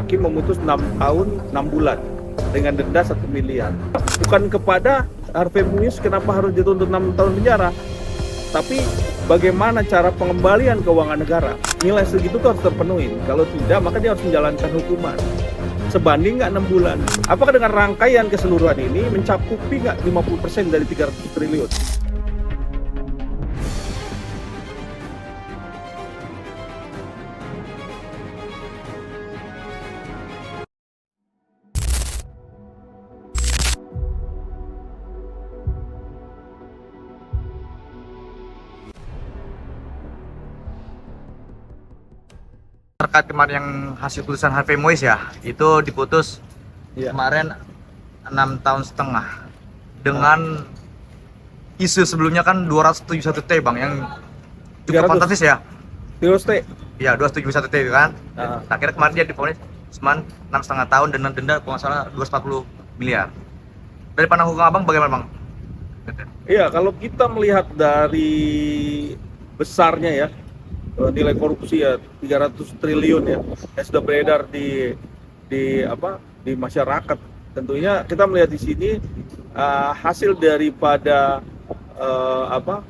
hakim memutus 6 tahun 6 bulan dengan denda 1 miliar. Bukan kepada Harvey Muiz kenapa harus dituntut 6 tahun penjara, tapi bagaimana cara pengembalian keuangan negara. Nilai segitu tuh harus terpenuhi. Kalau tidak, maka dia harus menjalankan hukuman. Sebanding nggak 6 bulan. Apakah dengan rangkaian keseluruhan ini mencakupi nggak 50% dari 300 triliun? Terkait kemarin yang hasil putusan Harvey Muiz ya, itu diputus kemarin 6,5 tahun dengan isu sebelumnya kan 271T Bang, yang cukup 300. fantastis ya. 300T? Iya, 271T kan. Nah. Akhirnya kemarin dia divonis cuma 6,5 tahun dengan denda kalau nggak salah 240 miliar. Dari pandang hukum Abang bagaimana Bang? Iya, kalau kita melihat dari besarnya ya, nilai korupsi ya 300 triliun ya, yang sudah beredar di masyarakat. Tentunya kita melihat di sini hasil daripada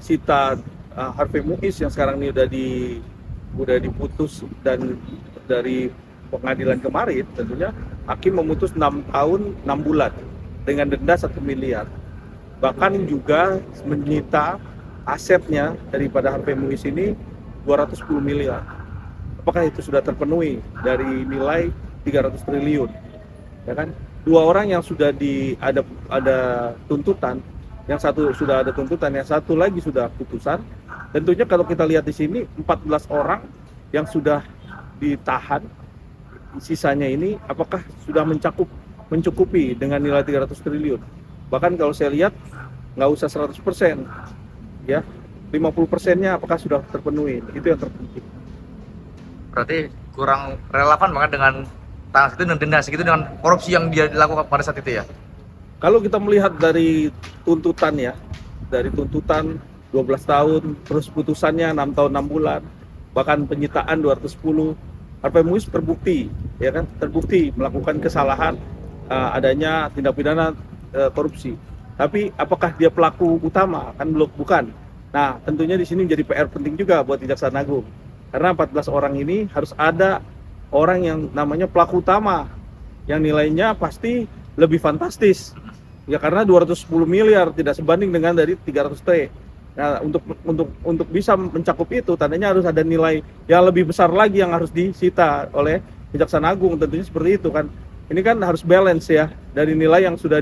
sita Harvey Muiz yang sekarang ini udah diputus, dan dari pengadilan kemarin tentunya hakim memutus 6 tahun 6 bulan dengan denda 1 miliar. Bahkan juga menyita asetnya daripada Harvey Muiz ini 210 miliar. Apakah itu sudah terpenuhi dari nilai 300 triliun? Ya kan? Dua orang yang sudah ada tuntutan, yang satu sudah ada tuntutan, yang satu lagi sudah putusan. Tentunya kalau kita lihat di sini 14 orang yang sudah ditahan, sisanya ini apakah sudah mencukupi dengan nilai 300 triliun? Bahkan kalau saya lihat nggak usah 100%, ya 50%-nya apakah sudah terpenuhi, itu yang terpenting. Berarti kurang relevan banget dengan tanggal itu dan denda segitu dengan korupsi yang dia dilakukan pada saat itu ya. Kalau kita melihat dari tuntutan ya, dari tuntutan 12 tahun, terus putusannya 6 tahun 6 bulan, bahkan penyitaan 210, Harvey Muiz terbukti, ya kan, terbukti melakukan kesalahan, adanya tindak pidana korupsi. Tapi apakah dia pelaku utama? Kan belum, bukan. Nah, tentunya di sini menjadi PR penting juga buat Kejaksaan Agung. Karena 14 orang ini harus ada orang yang namanya pelaku utama, yang nilainya pasti lebih fantastis. Ya karena 210 miliar tidak sebanding dengan dari 300T. Nah, untuk bisa mencakup itu, tandanya harus ada nilai yang lebih besar lagi yang harus disita oleh Kejaksaan Agung. Tentunya seperti itu kan. Ini kan harus balance ya, dari nilai yang sudah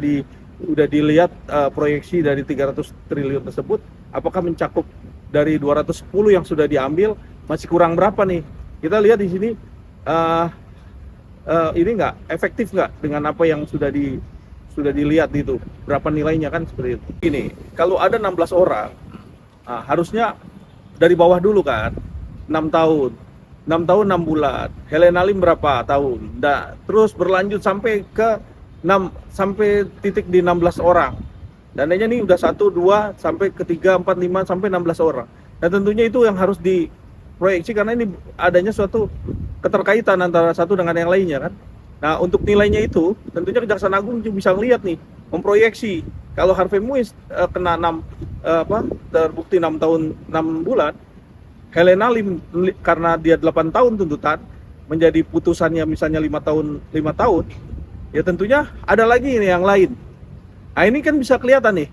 dilihat proyeksi dari 300 triliun tersebut, apakah mencakup dari 210 yang sudah diambil, masih kurang berapa nih? Kita lihat di sini ini nggak efektif nggak dengan apa yang sudah dilihat itu, berapa nilainya kan seperti itu. Ini kalau ada 16 orang, harusnya dari bawah dulu kan, 6 tahun 6 bulan. Helena Lim berapa tahun? Nah, terus berlanjut sampai ke 6 sampai titik di 16 orang. Dananya nih udah 1, 2 sampai ke 3, 4, 5 sampai 16 orang. Dan tentunya itu yang harus diproyeksi karena ini adanya suatu keterkaitan antara satu dengan yang lainnya kan. Nah, untuk nilainya itu tentunya Kejaksaan Agung juga bisa lihat nih, memproyeksi kalau Harvey Muiz kena terbukti 6 tahun 6 bulan, Helena Lim karena dia 8 tahun tuntutan menjadi putusannya misalnya 5 tahun, ya tentunya ada lagi ini yang lain. Nah, ini kan bisa kelihatan nih,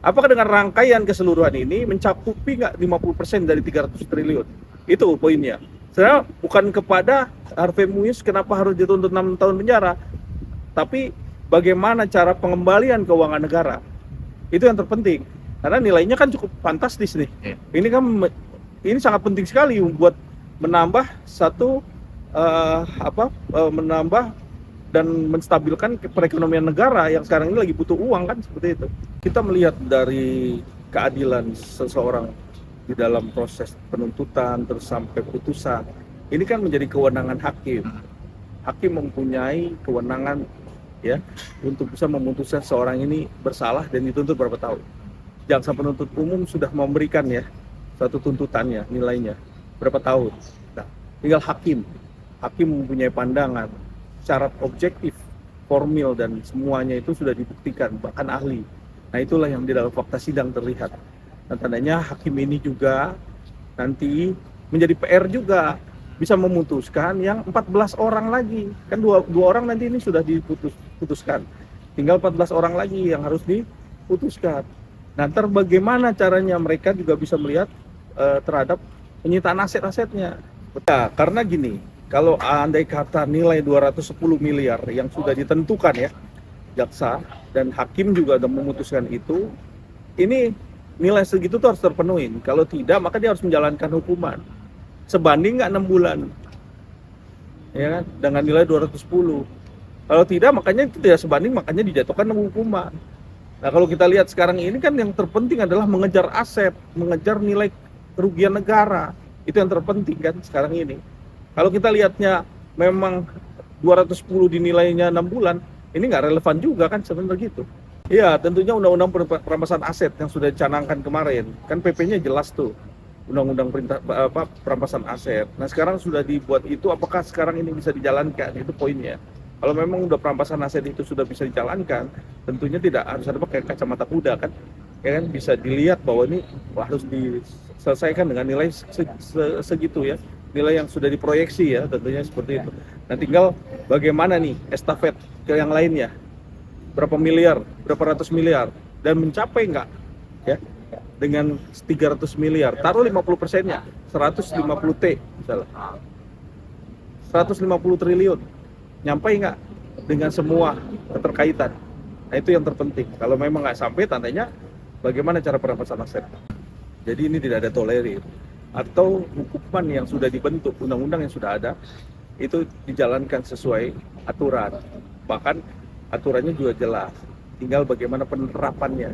apakah dengan rangkaian keseluruhan ini mencakupi nggak 50% dari 300 triliun? Itu poinnya. Sebenarnya bukan kepada Harvey Muiz kenapa harus dituntut 6 tahun penjara, tapi bagaimana cara pengembalian keuangan negara. Itu yang terpenting. Karena nilainya kan cukup fantastis nih. Ini sangat penting sekali buat menambah menambah dan menstabilkan perekonomian negara yang sekarang ini lagi butuh uang kan, seperti itu. Kita melihat dari keadilan seseorang di dalam proses penuntutan terus sampai putusan, ini kan menjadi kewenangan hakim. Hakim mempunyai kewenangan ya untuk bisa memutuskan seorang ini bersalah dan dituntut berapa tahun. Jaksa penuntut umum sudah memberikan ya satu tuntutannya, nilainya berapa tahun. Nah, tinggal hakim mempunyai pandangan syarat objektif, formil dan semuanya itu sudah dibuktikan bahkan ahli. Nah itulah yang di dalam fakta sidang terlihat. Dan tandanya hakim ini juga nanti menjadi PR juga bisa memutuskan yang 14 orang lagi. Kan dua orang nanti ini sudah diputuskan. Tinggal 14 orang lagi yang harus diputuskan. Nah, ntar bagaimana caranya mereka juga bisa melihat terhadap penyitaan aset-asetnya. Ya, karena gini, kalau andai kata nilai 210 miliar yang sudah ditentukan ya, jaksa dan hakim juga sudah memutuskan itu, ini nilai segitu tuh harus terpenuhi. Kalau tidak, maka dia harus menjalankan hukuman. Sebanding nggak 6 bulan, ya kan, dengan nilai 210. Kalau tidak, makanya itu tidak sebanding, makanya dijatuhkan hukuman. Nah, kalau kita lihat sekarang ini kan yang terpenting adalah mengejar aset, mengejar nilai kerugian negara. Itu yang terpenting kan sekarang ini. Kalau kita lihatnya memang 210 dinilainya 6 bulan, ini nggak relevan juga kan sebenarnya gitu. Iya, tentunya undang-undang perampasan aset yang sudah dicanangkan kemarin, kan PP-nya jelas tuh. Undang-undang perampasan aset. Nah, sekarang sudah dibuat itu, apakah sekarang ini bisa dijalankan? Itu poinnya. Kalau memang udah perampasan aset itu sudah bisa dijalankan, tentunya tidak harus ada pakai kacamata kuda kan, ya kan, bisa dilihat bahwa ini harus diselesaikan dengan nilai segitu ya, nilai yang sudah diproyeksi ya, tentunya seperti itu. Nah, tinggal bagaimana nih estafet ke yang lainnya, berapa miliar, berapa ratus miliar, dan mencapai nggak ya dengan 300 miliar, taruh 50%-nya, 150 T misalnya, 150 triliun. Nyampai nggak dengan semua keterkaitan. Nah itu yang terpenting. Kalau memang nggak sampai, tandanya bagaimana cara perampasan aset. Jadi ini tidak ada tolerir. Atau hukuman yang sudah dibentuk, undang-undang yang sudah ada, itu dijalankan sesuai aturan. Bahkan aturannya juga jelas. Tinggal bagaimana penerapannya.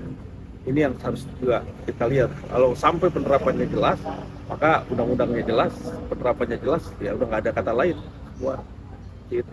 Ini yang harus juga kita lihat. Kalau sampai penerapannya jelas, maka undang-undangnya jelas, penerapannya jelas, ya udah nggak ada kata lain. Wah, gitu.